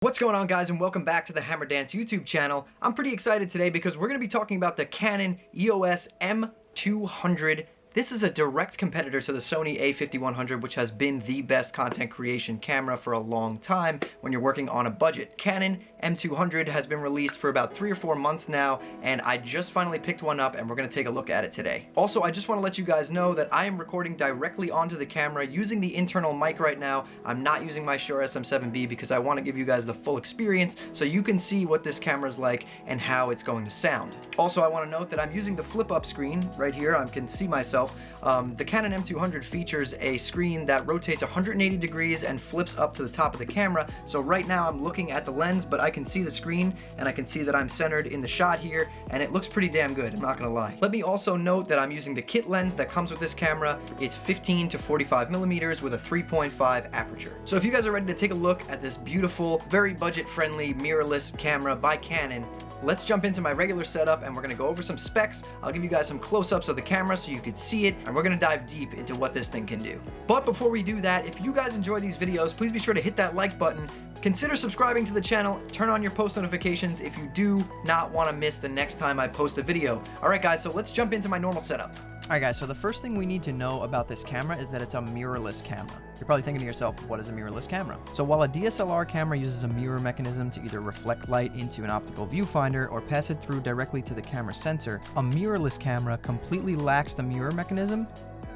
What's going on, guys, and welcome back to the Hammer Dance YouTube channel. I'm pretty excited today because we're going to be talking about the Canon EOS M200. This is a direct competitor to the Sony a5100, which has been the best content creation camera for a long time when you're working on a budget. Canon M200 has been released for about 3 or 4 months now, and I just finally picked one up and we're going to take a look at it today. Also, I just want to let you guys know that I am recording directly onto the camera using the internal mic right now. I'm not using my Shure SM7B because I want to give you guys the full experience so you can see what this camera is like and how it's going to sound. Also, I want to note that I'm using the flip-up screen right here. I can see myself. The Canon M200 features a screen that rotates 180 degrees and flips up to the top of the camera. So right now I'm looking at the lens, but I can see the screen and I can see that I'm centered in the shot here, and it looks pretty damn good, I'm not gonna lie. Let me also note that I'm using the kit lens that comes with this camera. It's 15 to 45 millimeters with a 3.5 aperture. So if you guys are ready to take a look at this beautiful, very budget-friendly mirrorless camera by Canon, let's jump into my regular setup and we're gonna go over some specs. I'll give you guys some close-ups of the camera so you can see it, and we're gonna dive deep into what this thing can do. But before we do that, if you guys enjoy these videos, please be sure to hit that like button. Consider subscribing to the channel, turn on your post notifications if you do not want to miss the next time I post a video. Alright guys, so let's jump into my normal setup. Alright guys, so the first thing we need to know about this camera is that it's a mirrorless camera. You're probably thinking to yourself, what is a mirrorless camera? So while a DSLR camera uses a mirror mechanism to either reflect light into an optical viewfinder or pass it through directly to the camera sensor, a mirrorless camera completely lacks the mirror mechanism,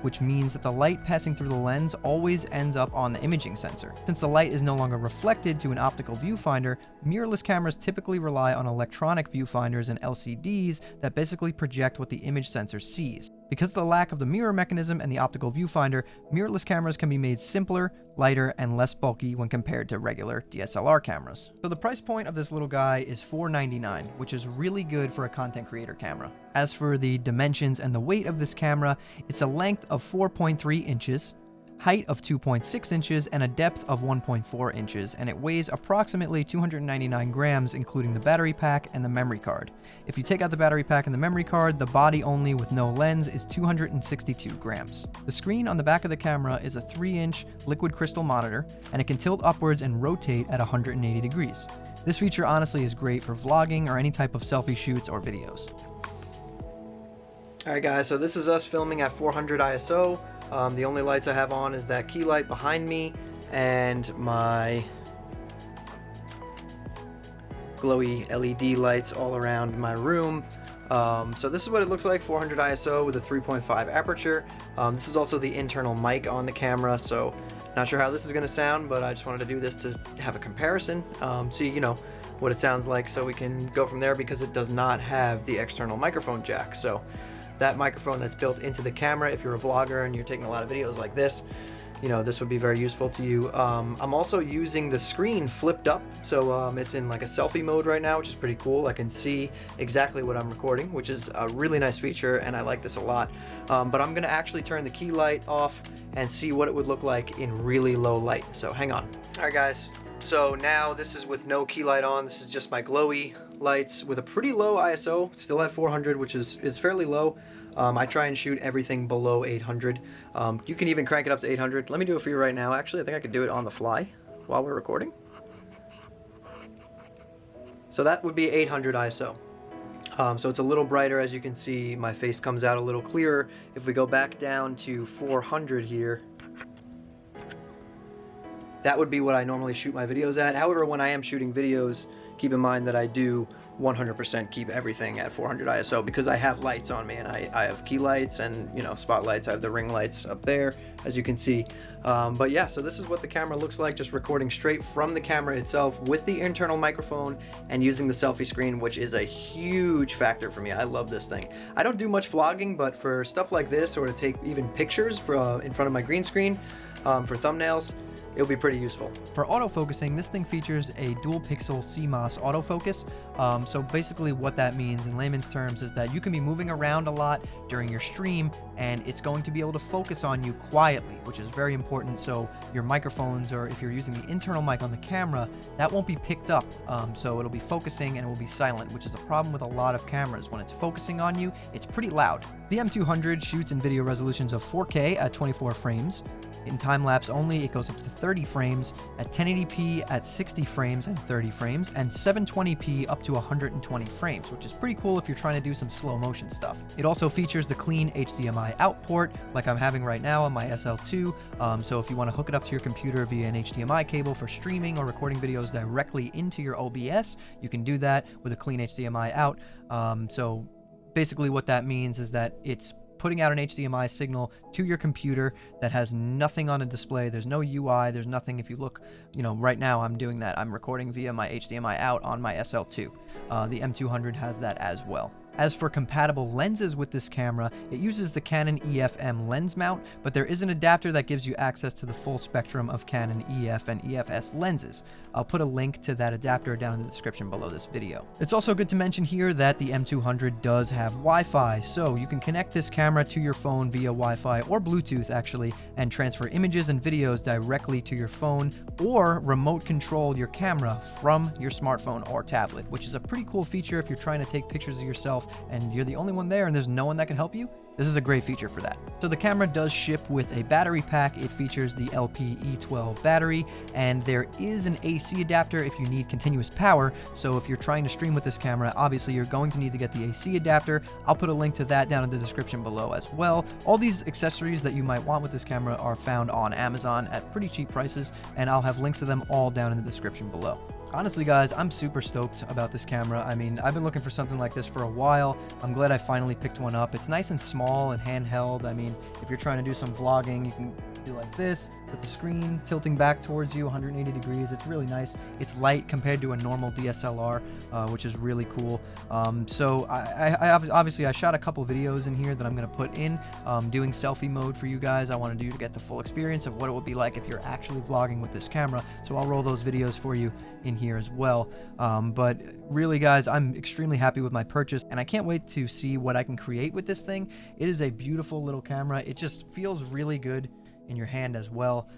which means that the light passing through the lens always ends up on the imaging sensor. Since the light is no longer reflected to an optical viewfinder, mirrorless cameras typically rely on electronic viewfinders and LCDs that basically project what the image sensor sees. Because of the lack of the mirror mechanism and the optical viewfinder, mirrorless cameras can be made simpler, lighter, and less bulky when compared to regular DSLR cameras. So the price point of this little guy is $499, which is really good for a content creator camera. As for the dimensions and the weight of this camera, it's a length of 4.3 inches, height of 2.6 inches, and a depth of 1.4 inches, and it weighs approximately 299 grams, including the battery pack and the memory card. If you take out the battery pack and the memory card, the body only with no lens is 262 grams. The screen on the back of the camera is a 3-inch liquid crystal monitor, and it can tilt upwards and rotate at 180 degrees. This feature honestly is great for vlogging or any type of selfie shoots or videos. Alright guys, so this is us filming at 400 ISO. The only lights I have on is that key light behind me and my glowy LED lights all around my room. So this is what it looks like, 400 ISO with a 3.5 aperture. This is also the internal mic on the camera, so not sure how this is going to sound, but I just wanted to do this to have a comparison, see, you know, what it sounds like, so we can go from there, because it does not have the external microphone jack. So that microphone that's built into the camera, if you're a vlogger and you're taking a lot of videos like this, you know, this would be very useful to you. I'm also using the screen flipped up, so it's in like a selfie mode right now, which is pretty cool. I can see exactly what I'm recording, which is a really nice feature, and I like this a lot. But I'm gonna actually turn the key light off and see what it would look like in really low light, so hang on. Alright guys, so now this is with no key light on. This is just my glowy lights with a pretty low ISO, still at 400, which is fairly low. I try and shoot everything below 800. You can even crank it up to 800. Let me do it for you right now. Actually, I think I could do it on the fly while we're recording. So that would be 800 ISO. So it's a little brighter, as you can see. My face comes out a little clearer. If we go back down to 400 here, that would be what I normally shoot my videos at. However, when I am shooting videos, keep in mind that I do 100% keep everything at 400 ISO because I have lights on me, and I have key lights and, you know, spotlights. I have the ring lights up there, as you can see. But yeah, so this is what the camera looks like, just recording straight from the camera itself with the internal microphone and using the selfie screen, which is a huge factor for me. I love this thing. I don't do much vlogging, but for stuff like this, or to take even pictures for in front of my green screen for thumbnails, it'll be pretty useful. For autofocusing, this thing features a dual pixel CMOS autofocus. So basically what that means in layman's terms is that you can be moving around a lot during your stream, and it's going to be able to focus on you quietly, which is very important. So your microphones, or if you're using the internal mic on the camera, that won't be picked up. So it'll be focusing and it will be silent, which is a problem with a lot of cameras. When it's focusing on you, it's pretty loud. The M200 shoots in video resolutions of 4K at 24 frames, In time-lapse only, it goes up to 30 frames, at 1080p at 60 frames and 30 frames, and 720p up to 120 frames, which is pretty cool if you're trying to do some slow motion stuff. It also features the clean HDMI out port, like I'm having right now on my SL2, so if you want to hook it up to your computer via an HDMI cable for streaming or recording videos directly into your OBS, you can do that with a clean HDMI out. So basically what that means is that it's putting out an HDMI signal to your computer that has nothing on a display. There's no UI, there's nothing. If you look, right now I'm doing that. I'm recording via my HDMI out on my SL2. The M200 has that as well. As for compatible lenses with this camera, it uses the Canon EF-M lens mount, but there is an adapter that gives you access to the full spectrum of Canon EF and EF-S lenses. I'll put a link to that adapter down in the description below this video. It's also good to mention here that the M200 does have Wi-Fi, so you can connect this camera to your phone via Wi-Fi or Bluetooth actually, and transfer images and videos directly to your phone, or remote control your camera from your smartphone or tablet, which is a pretty cool feature if you're trying to take pictures of yourself and you're the only one there and there's no one that can help you. This is a great feature for that. So the camera does ship with a battery pack. It features the LPE12 battery, and there is an AC adapter if you need continuous power. So if you're trying to stream with this camera, obviously you're going to need to get the AC adapter. I'll put a link to that down in the description below as well. All these accessories that you might want with this camera are found on Amazon at pretty cheap prices, and I'll have links to them all down in the description below. Honestly, guys, I'm super stoked about this camera. I mean, I've been looking for something like this for a while. I'm glad I finally picked one up. It's nice and small and handheld. I mean, if you're trying to do some vlogging, you can do like this with the screen tilting back towards you 180 degrees. It's really nice. It's light compared to a normal DSLR, which is really cool. So I obviously I shot a couple videos in here that I'm going to put in doing selfie mode for you guys. I wanted you to get the full experience of what it would be like if you're actually vlogging with this camera. So I'll roll those videos for you in here as well. But really, guys, I'm extremely happy with my purchase, and I can't wait to see what I can create with this thing. It is a beautiful little camera. It just feels really good in your hand as well.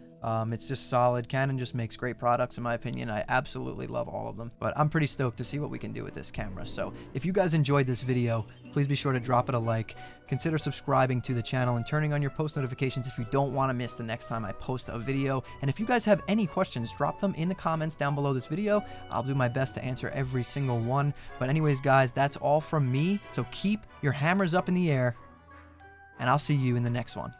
It's just solid. Canon just makes great products in my opinion. I absolutely love all of them, but I'm pretty stoked to see what we can do with this camera. So if you guys enjoyed this video, please be sure to drop it a like, consider subscribing to the channel and turning on your post notifications if you don't want to miss the next time I post a video. And if you guys have any questions, drop them in the comments down below this video. I'll do my best to answer every single one. But anyways, guys, that's all from me. So keep your hammers up in the air, and I'll see you in the next one.